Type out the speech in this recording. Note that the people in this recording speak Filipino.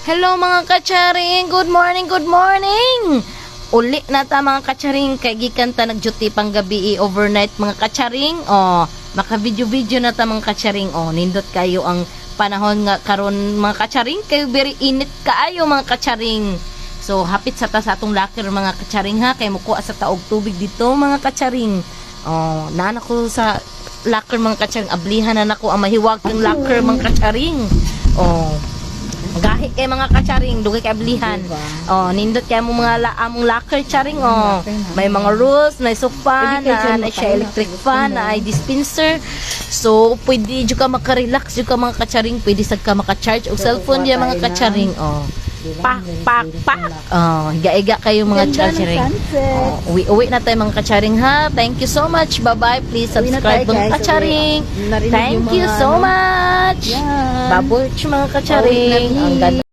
Hello mga kacharing, good morning, good morning. Uli na ta mga kacharing, kay gikan ta nag-duty pang gabi overnight mga kacharing. Maka video na ta mga kacharing. Nindot kayo ang panahon nga karon mga kacharing, kay very init kaayo mga kacharing. So hapit sa ta sa atong locker mga kacharing ha, kay mukuha sa taog tubig dito mga kacharing. Nana ko sa locker mga kacharing, ablihan na nako ang mahiwag ng locker mga kacharing. Gahi kay mga kacharing, dugay kay ablihan. Nindot kay mo mga among locker charing. May mga rules, na sofa, na siya electric fan, na ay dispenser. So pwede jud ka maka-relax jud ka mga kacharing, pwede sad ka maka-charge og cellphone diya mga kacharing. Pak. Higa-higa kayo mga kacharing. Uwi na tayo mga kacharing ha. Thank you so much. Bye-bye. Please subscribe mga kacharing. Thank you so much. Babuch mga kacharing. Ang ganda.